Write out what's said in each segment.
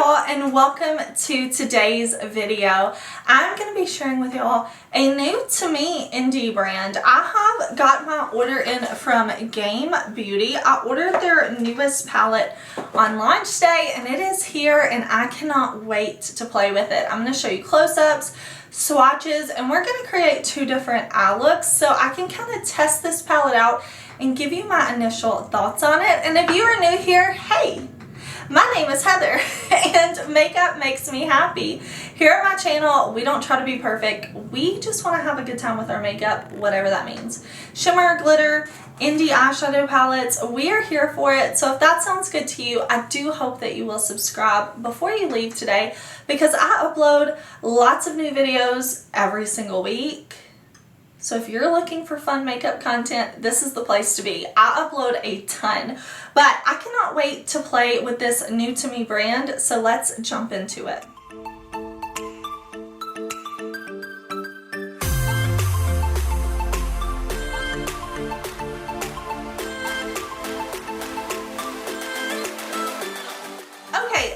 y'all, and welcome to today's video. I'm going to be sharing with y'all a new to me indie brand. I have got my order in from Game Beauty. I ordered their newest palette on launch day and it is here and I cannot wait to play with it. I'm going to show you close-ups, swatches, and we're going to create two different eye looks so I can kind of test this palette out and give you my initial thoughts on it. And if you are new here, hey! My name is Heather and makeup makes me happy. Here at my channel, we don't try to be perfect. We just want to have a good time with our makeup, whatever that means. Shimmer, glitter, indie eyeshadow palettes, we are here for it. So if that sounds good to you, I do hope that you will subscribe before you leave today because I upload lots of new videos every single week. So if you're looking for fun makeup content, this is the place to be. I upload a ton, but I cannot wait to play with this new to me brand, so let's jump into it.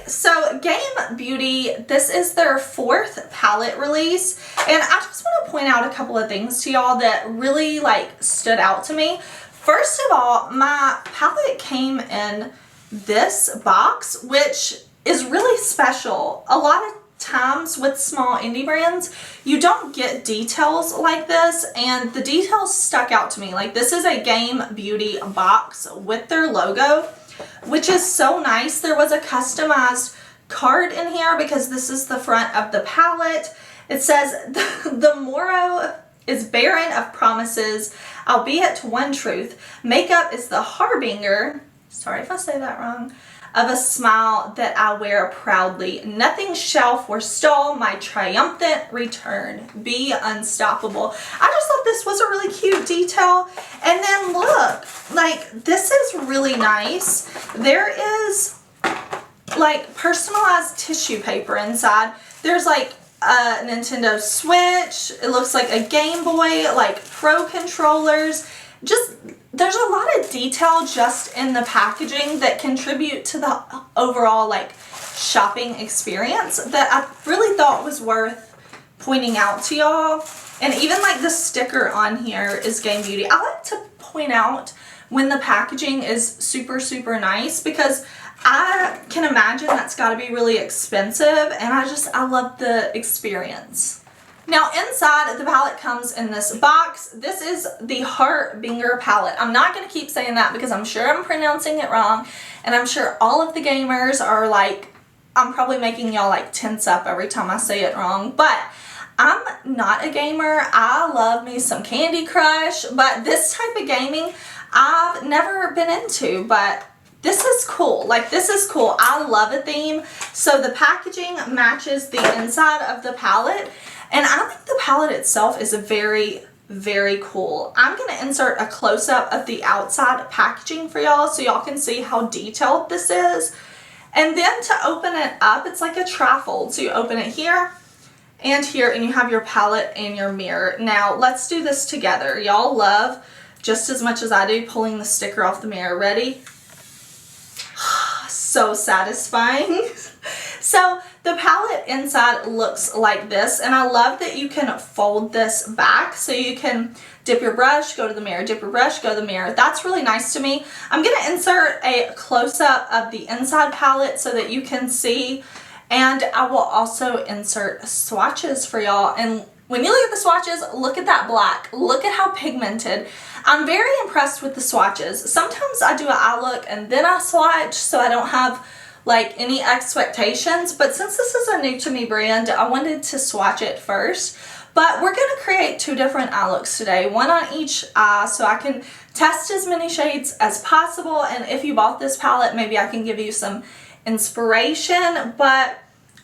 So Game Beauty, this is their fourth palette release, and I just want to point out a couple of things to y'all that really stood out to me. First of all, my palette came in this box, which is really special. A lot of times with small indie brands, you don't get details like this, and the details stuck out to me. Like, this is a Game Beauty box with their logo, which is so nice. There was a customized card in here because this is the front of the palette. It says, the motto is barren of promises, albeit one truth. Makeup is the harbinger, sorry if I say that wrong, of a smile that I wear proudly. Nothing shall forestall my triumphant return. Be unstoppable. I just thought this was a really cute detail. And then look, this is really nice. There is personalized tissue paper inside. There's a Nintendo Switch. It looks like a Game Boy, Pro controllers. There's a lot of detail just in the packaging that contribute to the overall shopping experience that I really thought was worth pointing out to y'all. And even the sticker on here is Game Beauty. I like to point out when the packaging is super, super nice because I can imagine that's got to be really expensive, and I love the experience. Now inside, the palette comes in this box. This is the Harbinger palette. I'm not going to keep saying that because I'm sure I'm pronouncing it wrong, and I'm sure all of the gamers are I'm probably making y'all tense up every time I say it wrong, but I'm not a gamer. I love me some Candy Crush, but this type of gaming I've never been into, but this is cool. This is cool. I love a theme. So the packaging matches the inside of the palette, and I think the palette itself is very, very cool. I'm going to insert a close-up of the outside packaging for y'all so y'all can see how detailed this is. And then to open it up, it's like a trifold. So you open it here, and you have your palette and your mirror. Now let's do this together. Y'all love, just as much as I do, pulling the sticker off the mirror. Ready? So satisfying. So the palette inside looks like this, and I love that you can fold this back so you can dip your brush, go to the mirror, dip your brush, go to the mirror. That's really nice to me. I'm going to insert a close-up of the inside palette so that you can see, and I will also insert swatches for y'all. And when you look at the swatches, look at that black. Look at how pigmented. I'm very impressed with the swatches. Sometimes I do an eye look and then I swatch so I don't have any expectations, but since this is a new to me brand, I wanted to swatch it first. But we're going to create two different eye looks today, one on each eye, so I can test as many shades as possible, and if you bought this palette, maybe I can give you some inspiration. But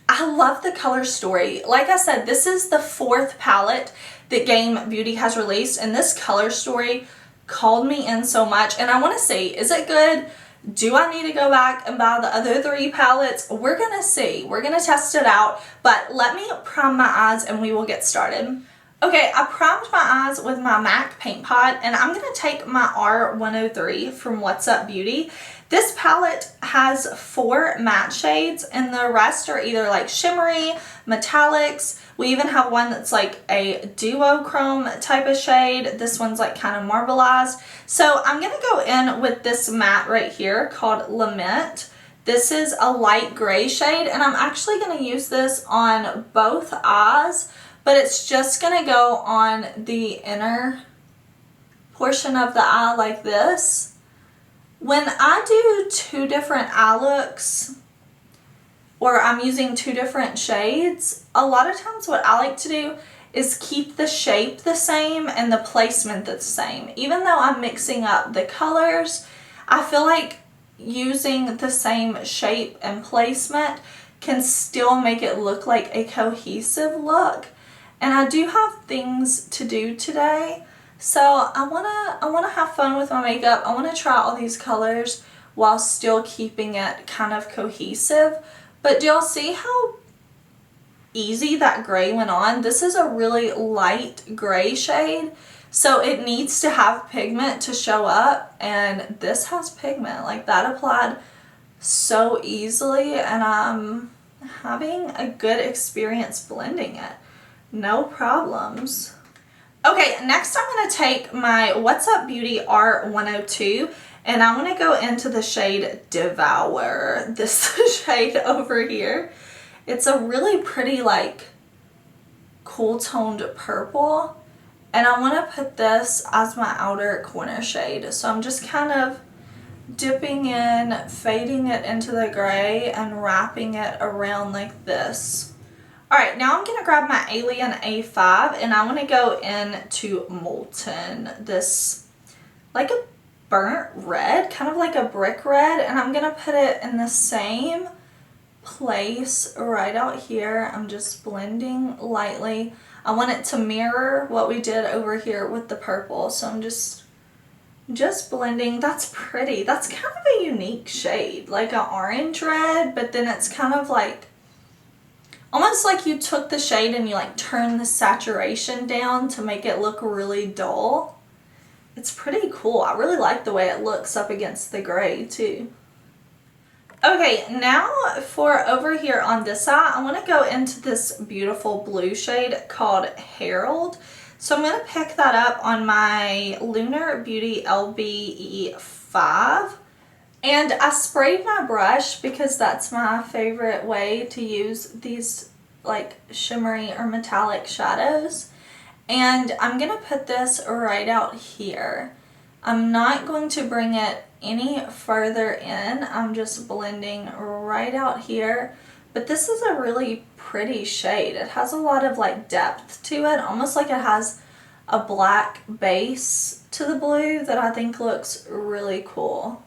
I love the color story. Like I said, this is the fourth palette that Game Beauty has released, and this color story called me in so much, and I want to see, is it good? Do I need to go back and buy the other three palettes? We're going to see. We're going to test it out, but let me prime my eyes and we will get started. Okay, I primed my eyes with my MAC paint pot, and I'm going to take my R103 from What's Up Beauty. This palette has 4 matte shades and the rest are either like shimmery, metallics. We even have one that's like a duochrome type of shade. This one's like kind of marbleized. So I'm going to go in with this matte right here called Lament. This is a light gray shade and I'm actually going to use this on both eyes, but it's just going to go on the inner portion of the eye like this. When I do 2 different eye looks, or I'm using 2 different shades, a lot of times what I like to do is keep the shape the same and the placement the same. Even though I'm mixing up the colors, I feel like using the same shape and placement can still make it look like a cohesive look. And I do have things to do today, so I wanna have fun with my makeup. I wanna try all these colors while still keeping it kind of cohesive. But do y'all see how easy that gray went on? This is a really light gray shade, so it needs to have pigment to show up, and this has pigment. Like, that applied so easily, and I'm having a good experience blending it. No problems. Okay, next I'm going to take my What's Up Beauty R102 and I want to go into the shade Devour. This shade over here. It's a really pretty, like, cool toned purple. And I want to put this as my outer corner shade. So I'm just kind of dipping in, fading it into the gray, and wrapping it around like this. Alright, now I'm going to grab my Alien A5 and I want to go into Molten. This, like a burnt red, kind of like a brick red, and I'm going to put it in the same place right out here. I'm just blending lightly. I want it to mirror what we did over here with the purple, so I'm just blending. That's pretty. That's kind of a unique shade, like an orange red, but then it's kind of like almost like you took the shade and you like turned the saturation down to make it look really dull. It's pretty cool. I really like the way it looks up against the gray too. Okay, now for over here on this side, I want to go into this beautiful blue shade called Herald. So I'm going to pick that up on my Lunar Beauty LBE5. And I sprayed my brush because that's my favorite way to use these like shimmery or metallic shadows. And I'm going to put this right out here. I'm not going to bring it any further in. I'm just blending right out here. But this is a really pretty shade. It has a lot of like depth to it, almost like it has a black base to the blue that I think looks really cool.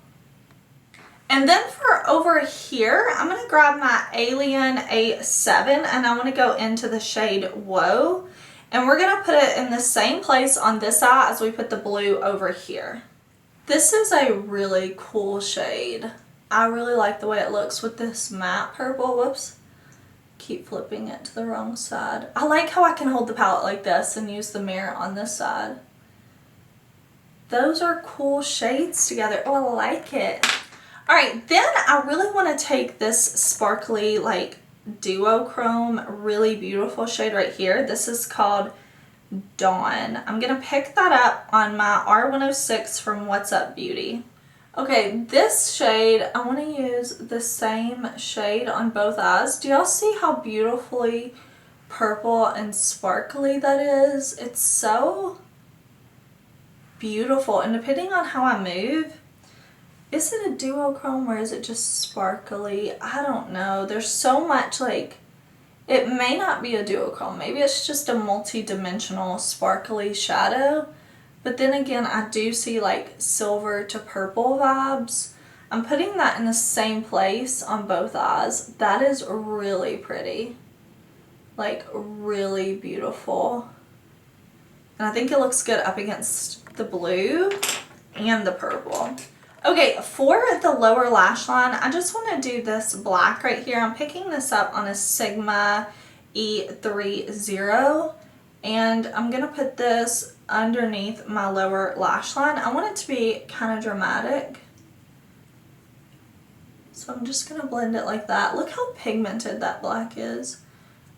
And then for over here, I'm going to grab my Alien A7 and I want to go into the shade Woe. And we're going to put it in the same place on this eye as we put the blue over here. This is a really cool shade. I really like the way it looks with this matte purple. Whoops. Keep flipping it to the wrong side. I like how I can hold the palette like this and use the mirror on this side. Those are cool shades together. Oh, I like it. Alright, then I really want to take this sparkly, like, duochrome, really beautiful shade right here. This is called Dawn. I'm going to pick that up on my R106 from What's Up Beauty. Okay, this shade, I want to use the same shade on both eyes. Do y'all see how beautifully purple and sparkly that is? It's so beautiful, and depending on how I move, is it a duochrome or is it just sparkly? I don't know. There's so much, like, it may not be a duochrome. Maybe it's just a multi-dimensional sparkly shadow. But then again, I do see like silver to purple vibes. I'm putting that in the same place on both eyes. That is really pretty. Like, really beautiful. And I think it looks good up against the blue and the purple. Okay, for the lower lash line, I just want to do this black right here. I'm picking this up on a Sigma E30, and I'm going to put this underneath my lower lash line. I want it to be kind of dramatic. So I'm just going to blend it like that. Look how pigmented that black is.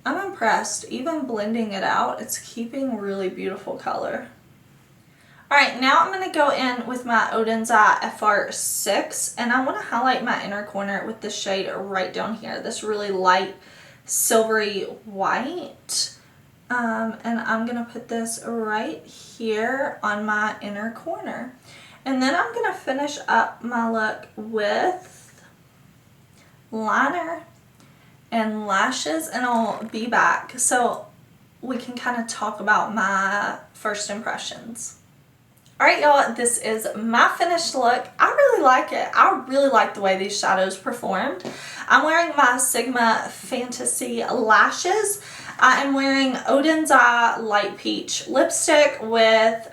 I'm impressed. Even blending it out, it's keeping really beautiful color. Alright, now I'm going to go in with my ODEN'S FR6, and I want to highlight my inner corner with the shade right down here, this really light silvery white. And I'm going to put this right here on my inner corner. And then I'm going to finish up my look with liner and lashes, and I'll be back so we can kind of talk about my first impressions. Alright y'all, this is my finished look. I really like it. I really like the way these shadows performed. I'm wearing my Sigma Fantasy lashes. I am wearing ODEN'S Light Peach lipstick with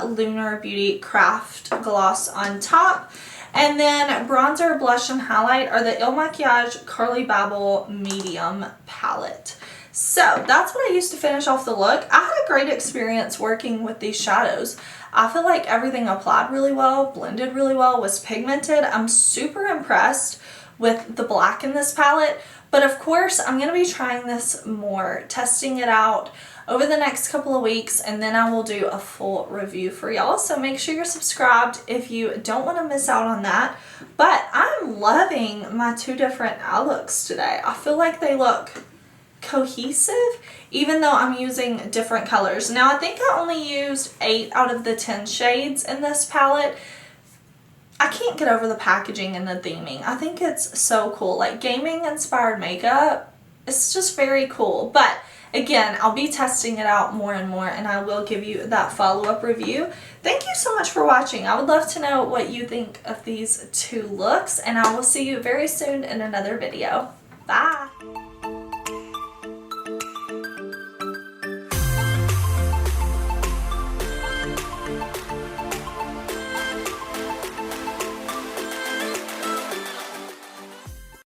Lunar Beauty Craft gloss on top. And then bronzer, blush, and highlight are the ILMAKIAGE CARLI Babble Medium palette. So that's what I used to finish off the look. I had a great experience working with these shadows. I feel like everything applied really well, blended really well, was pigmented. I'm super impressed with the black in this palette. But of course, I'm going to be trying this more, testing it out over the next couple of weeks, and then I will do a full review for y'all. So make sure you're subscribed if you don't want to miss out on that. But I'm loving my two different eye looks today. I feel like they look cohesive even though I'm using different colors. Now I think I only used 8 out of the 10 shades in this palette. I can't get over the packaging and the theming. I think it's so cool. Like gaming inspired makeup, it's just very cool. But again, I'll be testing it out more and more, and I will give you that follow-up review. Thank you so much for watching. I would love to know what you think of these two looks, and I will see you very soon in another video. Bye!